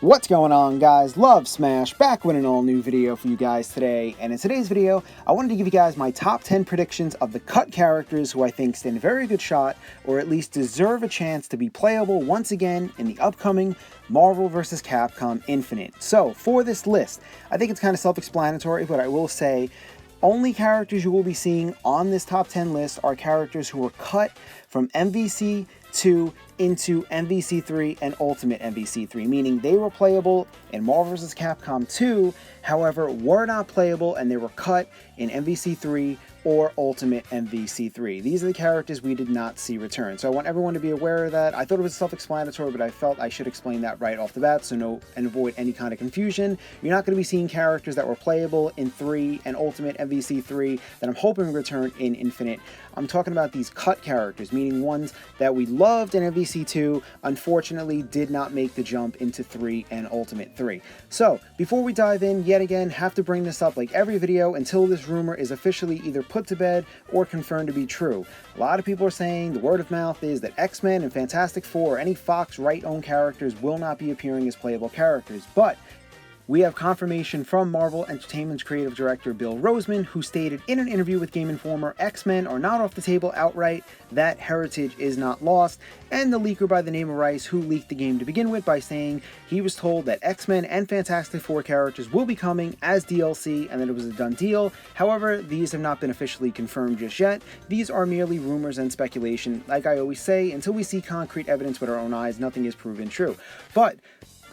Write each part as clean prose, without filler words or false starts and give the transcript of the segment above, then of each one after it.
What's going on, guys? Love Smash, back with an all-new video for you guys today, and in today's video, I wanted to give you guys my top 10 predictions of the cut characters who I think stand a very good shot, or at least deserve a chance to be playable once again in the upcoming Marvel vs. Capcom Infinite. So, for this list, I think it's kind of self-explanatory, but I will say, only characters you will be seeing on this top 10 list are characters who were cut from MVC 2 into MVC 3 and Ultimate MVC 3, meaning they were playable in Marvel vs. Capcom 2, however, were not playable and they were cut in MVC 3 or Ultimate MVC 3. These are the characters we did not see return. So I want everyone to be aware of that. I thought it was self-explanatory, but I felt I should explain that right off the bat and avoid any kind of confusion. You're not going to be seeing characters that were playable in 3 and Ultimate MVC 3 that I'm hoping return in Infinite. I'm talking about these cut characters, meaning ones that we loved in MVC 2, unfortunately did not make the jump into 3 and Ultimate 3. So, before we dive in, yet again, have to bring this up like every video until this rumor is officially either put to bed or confirmed to be true. A lot of people are saying the word of mouth is that X-Men and Fantastic Four or any Fox right-owned characters will not be appearing as playable characters, but we have confirmation from Marvel Entertainment's creative director Bill Roseman, who stated in an interview with Game Informer, X-Men are not off the table outright, that heritage is not lost, and the leaker by the name of Rice, who leaked the game to begin with by saying he was told that X-Men and Fantastic Four characters will be coming as DLC and that it was a done deal. However, these have not been officially confirmed just yet. These are merely rumors and speculation. Like I always say, until we see concrete evidence with our own eyes, nothing is proven true. But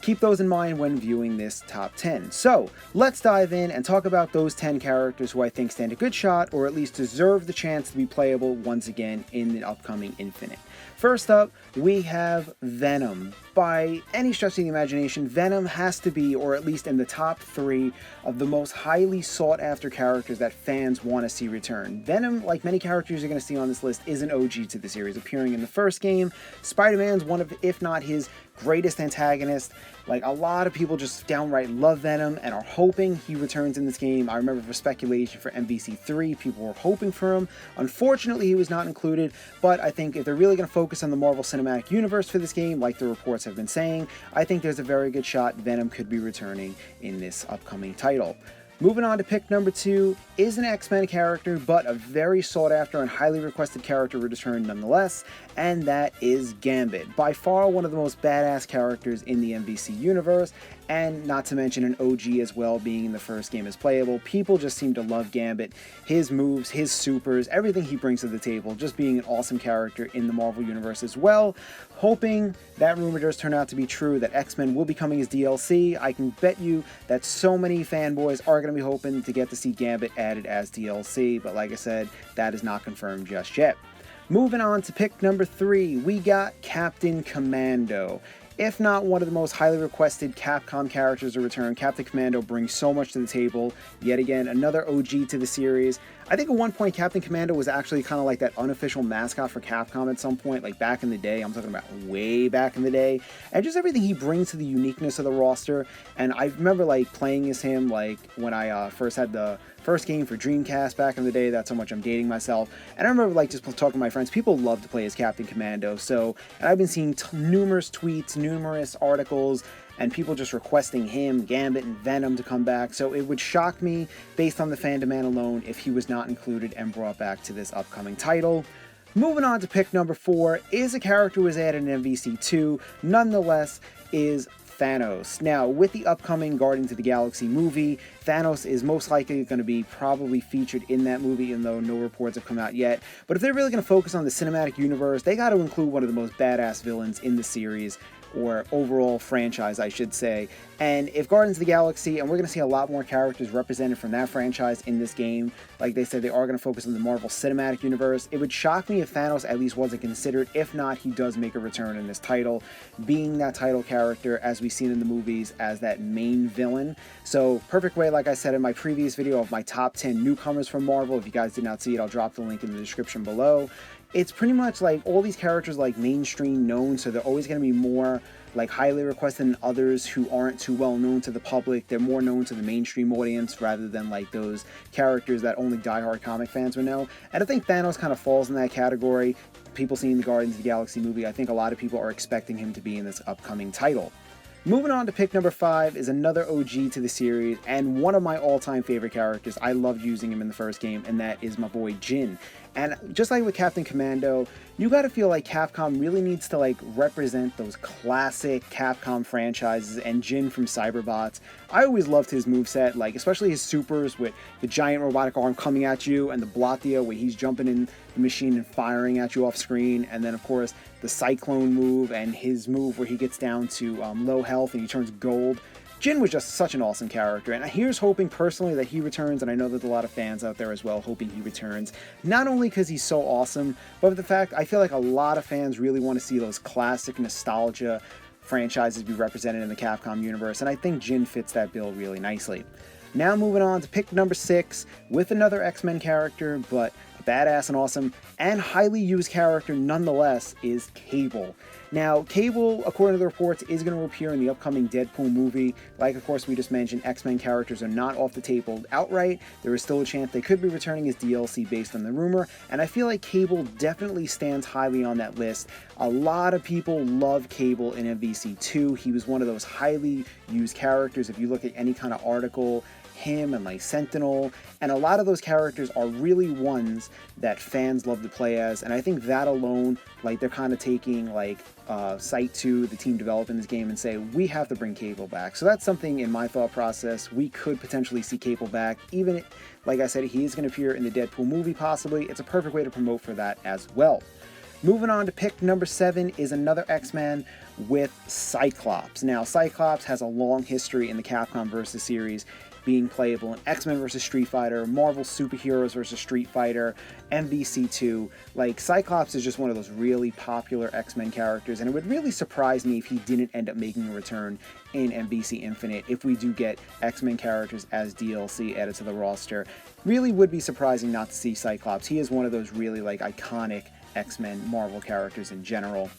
keep those in mind when viewing this top 10. So, let's dive in and talk about those 10 characters who I think stand a good shot, or at least deserve the chance to be playable once again in the upcoming Infinite. First up, we have Venom. By any stretch of the imagination, Venom has to be, or at least in the top 3, of the most highly sought after characters that fans want to see return. Venom, like many characters you're going to see on this list, is an OG to the series, appearing in the first game. Spider-Man's one of, if not his greatest antagonist. Like, a lot of people just downright love Venom and are hoping he returns in this game. I remember for speculation for MVC 3, people were hoping for him. Unfortunately, he was not included, but I think if they're really going to focus on the Marvel Cinematic Universe for this game, like the reports have been saying, I think there's a very good shot Venom could be returning in this upcoming title. Moving on to pick number 2 is an X-Men character, but a very sought after and highly requested character return nonetheless, and that is Gambit. By far one of the most badass characters in the MVC universe, and not to mention an OG as well, being in the first game as playable. People just seem to love Gambit, his moves, his supers, everything he brings to the table, just being an awesome character in the Marvel universe as well. Hoping that rumor does turn out to be true, that X-Men will be coming as DLC. I can bet you that so many fanboys are going to be hoping to get to see Gambit added as DLC, but like I said, that is not confirmed just yet. Moving on to pick number 3, we got Captain Commando. If not one of the most highly requested Capcom characters to return, Captain Commando brings so much to the table. Yet again, another OG to the series. I think at one point Captain Commando was actually kind of like that unofficial mascot for Capcom at some point, like back in the day. I'm talking about way back in the day. And just everything he brings to the uniqueness of the roster. And I remember like playing as him like when I first had the first game for Dreamcast back in the day. That's how much I'm dating myself. And I remember like just talking to my friends. People love to play as Captain Commando. So, and I've been seeing numerous tweets, numerous articles, and people just requesting him, Gambit, and Venom to come back. So it would shock me, based on the fan demand alone, if he was not included and brought back to this upcoming title. Moving on to pick number 4 is a character who was added in MVC 2, nonetheless is Thanos. Now, with the upcoming Guardians of the Galaxy movie, Thanos is most likely going to be probably featured in that movie, even though no reports have come out yet. But if they're really going to focus on the cinematic universe, they got to include one of the most badass villains in the series, or overall franchise, I should say. And if Guardians of the Galaxy, and we're going to see a lot more characters represented from that franchise in this game, like they said, they are going to focus on the Marvel Cinematic Universe, it would shock me if Thanos at least wasn't considered. If not, he does make a return in this title, being that title character, as we've seen in the movies, as that main villain. So, perfect way, like I said in my previous video, of my top 10 newcomers from Marvel. If you guys did not see it, I'll drop the link in the description below. It's pretty much like all these characters like mainstream known, so they're always going to be more like highly requested than others who aren't too well known to the public. They're more known to the mainstream audience rather than like those characters that only diehard comic fans would know. And I think Thanos kind of falls in that category. People seeing the Guardians of the Galaxy movie, I think a lot of people are expecting him to be in this upcoming title. Moving on to pick number 5 is another OG to the series and one of my all-time favorite characters. I loved using him in the first game, and that is my boy Jin. And just like with Captain Commando, you gotta feel like Capcom really needs to like represent those classic Capcom franchises, and Jin from Cyberbots. I always loved his moveset, like especially his supers with the giant robotic arm coming at you, and the Blatia where he's jumping in the machine and firing at you off screen, and then of course the Cyclone move and his move where he gets down to low health and he turns gold. Jin was just such an awesome character, and here's hoping personally that he returns, and I know there's a lot of fans out there as well hoping he returns, not only because he's so awesome, but the fact I feel like a lot of fans really want to see those classic nostalgia franchises be represented in the Capcom universe, and I think Jin fits that bill really nicely. Now moving on to pick number 6 with another X-Men character, but a badass and awesome and highly used character nonetheless, is Cable. Now, Cable, according to the reports, is going to appear in the upcoming Deadpool movie. Like, of course, we just mentioned, X-Men characters are not off the table outright. There is still a chance they could be returning as DLC based on the rumor, and I feel like Cable definitely stands highly on that list. A lot of people love Cable in MVC 2. He was one of those highly used characters. If you look at any kind of article, him and like Sentinel, and a lot of those characters are really ones that fans love to play as, and I think that alone, like they're kind of taking like Site 2, the team developing this game, and say we have to bring Cable back. So that's something in my thought process. We could potentially see Cable back, even like I said, he is going to appear in the Deadpool movie possibly. It's a perfect way to promote for that as well. Moving on to pick number 7 is another X-Men with Cyclops. Now, Cyclops has a long history in the Capcom vs. series, being playable in X-Men vs. Street Fighter, Marvel Superheroes vs. Street Fighter, MVC2. Like, Cyclops is just one of those really popular X-Men characters, and it would really surprise me if he didn't end up making a return in MVC Infinite if we do get X-Men characters as DLC added to the roster. Really would be surprising not to see Cyclops. He is one of those really, like, iconic X-Men Marvel characters in general.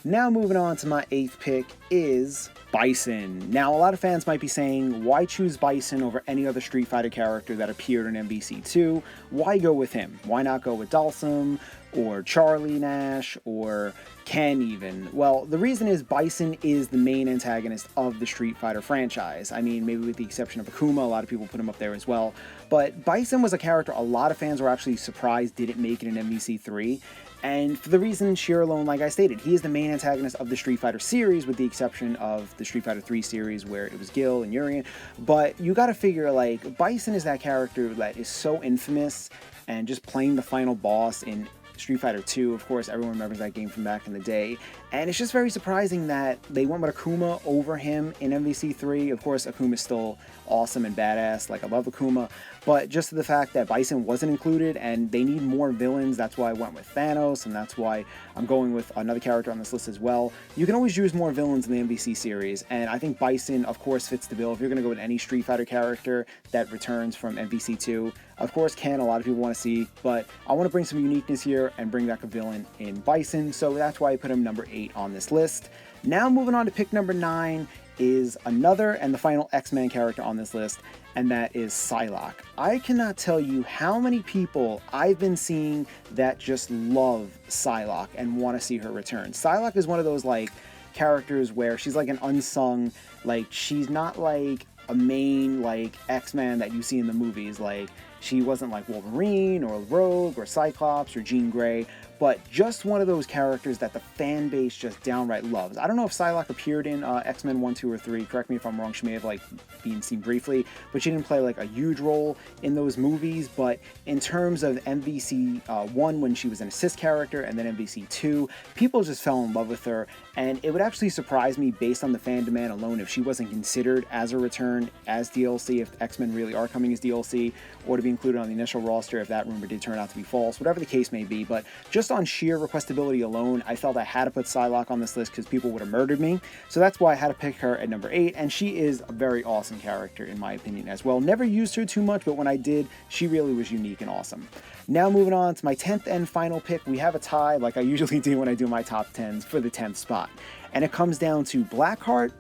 Now moving on to my 8th pick is Bison. Now, a lot of fans might be saying, why choose Bison over any other Street Fighter character that appeared in MVC2? Why go with him? Why not go with Dhalsim, or Charlie Nash, or Ken even? Well, the reason is Bison is the main antagonist of the Street Fighter franchise. I mean, maybe with the exception of Akuma, a lot of people put him up there as well. But Bison was a character a lot of fans were actually surprised didn't make it in MVC3. And for the reason sheer alone, like I stated, he is the main antagonist of the Street Fighter series, with the exception of the Street Fighter 3 series where it was Gil and Urien. But you gotta figure, like, Bison is that character that is so infamous, and just playing the final boss in Street Fighter 2, of course, everyone remembers that game from back in the day. And it's just very surprising that they went with Akuma over him in MVC3. Of course, Akuma's still awesome and badass, like I love Akuma, but just the fact that Bison wasn't included and they need more villains, that's why I went with Thanos, and that's why I'm going with another character on this list as well. You can always use more villains in the MVC series, and I think Bison, of course, fits the bill. If you're going to go with any Street Fighter character that returns from MVC2, of course, Ken, a lot of people want to see, but I want to bring some uniqueness here and bring back a villain in Bison, so that's why I put him number 8 on this list. Now moving on to pick number 9 is another and the final X-Men character on this list, and that is Psylocke. I cannot tell you how many people I've been seeing that just love Psylocke and want to see her return. Psylocke is one of those, like, characters where she's like an unsung, like, she's not like a main, like, X-Men that you see in the movies. Like, she wasn't like Wolverine or Rogue or Cyclops or Jean Grey, but just one of those characters that the fan base just downright loves. I don't know if Psylocke appeared in X-Men 1, 2, or 3. Correct me if I'm wrong. She may have like been seen briefly, but she didn't play like a huge role in those movies. But in terms of MVC 1, when she was an assist character, and then MVC 2, people just fell in love with her. And it would actually surprise me, based on the fan demand alone, if she wasn't considered as a return as DLC, if X-Men really are coming as DLC, or to be included on the initial roster if that rumor did turn out to be false, whatever the case may be. But just on sheer requestability alone, I felt I had to put Psylocke on this list because people would have murdered me. So that's why I had to pick her at number 8, and she is a very awesome character in my opinion as well. Never used her too much, but when I did, she really was unique and awesome. Now moving on to my 10th and final pick, we have a tie like I usually do when I do my top 10s for the 10th spot. And it comes down to Blackheart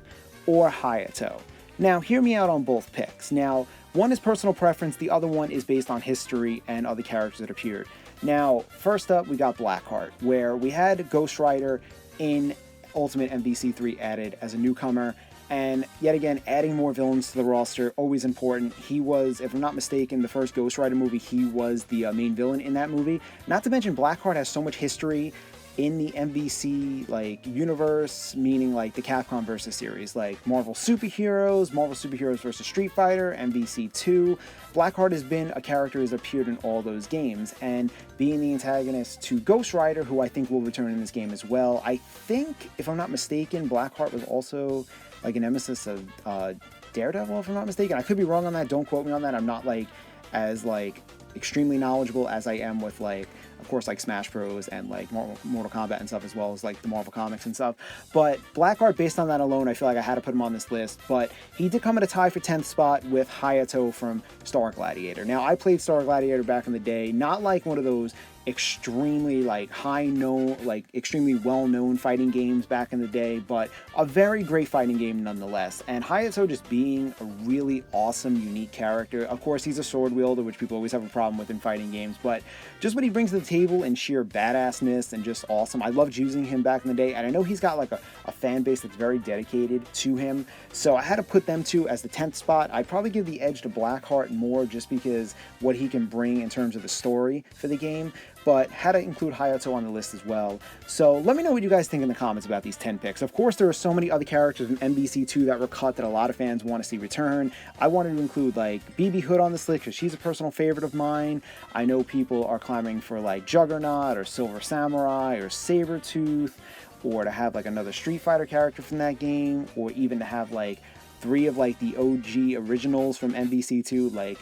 or Hayato. Now, hear me out on both picks. Now, one is personal preference, the other one is based on history and other characters that appeared. Now, first up, we got Blackheart, where we had Ghost Rider in Ultimate MVC3 added as a newcomer, And yet again, adding more villains to the roster, always important. He was, if I'm not mistaken, the first Ghost Rider movie, he was the main villain in that movie. Not to mention, Blackheart has so much history in the MVC like universe, meaning like the Capcom versus series, like Marvel Superheroes versus Street Fighter, MVC 2. Blackheart has been a character who's appeared in all those games, and being the antagonist to Ghost Rider, who I think will return in this game as well. I think, if I'm not mistaken, Blackheart was also like a nemesis of Daredevil, if I'm not mistaken. I could be wrong on that. Don't quote me on that. I'm not like as like extremely knowledgeable as I am with like, of course, like Smash Bros. And like Mortal Kombat and stuff, as well as like the Marvel Comics and stuff. But Blackheart, based on that alone, I feel like I had to put him on this list. But he did come at a tie for 10th spot with Hayato from Star Gladiator. Now, I played Star Gladiator back in the day, not like one of those extremely like extremely well-known fighting games back in the day, but a very great fighting game nonetheless. And Hayato just being a really awesome, unique character. Of course, he's a sword wielder, which people always have a problem with in fighting games, but just what he brings to the table in sheer badassness and just awesome. I loved using him back in the day, and I know he's got like a fan base that's very dedicated to him, so I had to put them two as the 10th spot. I'd probably give the edge to Blackheart more just because what he can bring in terms of the story for the game, but had to include Hayato on the list as well. So let me know what you guys think in the comments about these 10 picks. Of course, there are so many other characters in MVC2 that were cut that a lot of fans want to see return. I wanted to include like BB Hood on this list because she's a personal favorite of mine. I know people are clamoring for like Juggernaut or Silver Samurai or Sabretooth, or to have like another Street Fighter character from that game, or even to have like 3 of like the OG originals from MVC2, like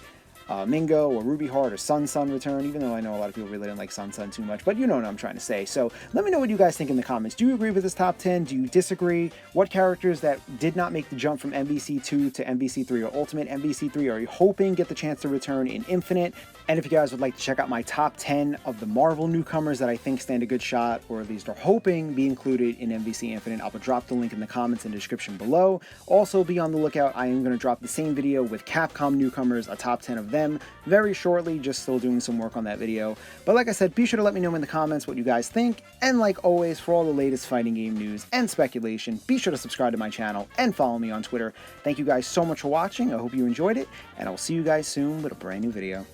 Mingo or Ruby Heart or Sun return, even though I know a lot of people really don't like Sun too much, but you know what I'm trying to say. So let me know what you guys think in the comments. Do you agree with this top 10? Do you disagree? What characters that did not make the jump from MVC2 to MVC3 or Ultimate MVC3 are you hoping get the chance to return in Infinite? And if you guys would like to check out my top 10 of the Marvel newcomers that I think stand a good shot, or at least are hoping be included in MVC Infinite, I will drop the link in the comments and description below. Also, be on the lookout. I am going to drop the same video with Capcom newcomers, a top 10 of them, very shortly. Just still doing some work on that video. But like I said, be sure to let me know in the comments what you guys think. And like always, for all the latest fighting game news and speculation, be sure to subscribe to my channel and follow me on Twitter. Thank you guys so much for watching. I hope you enjoyed it, and I will see you guys soon with a brand new video.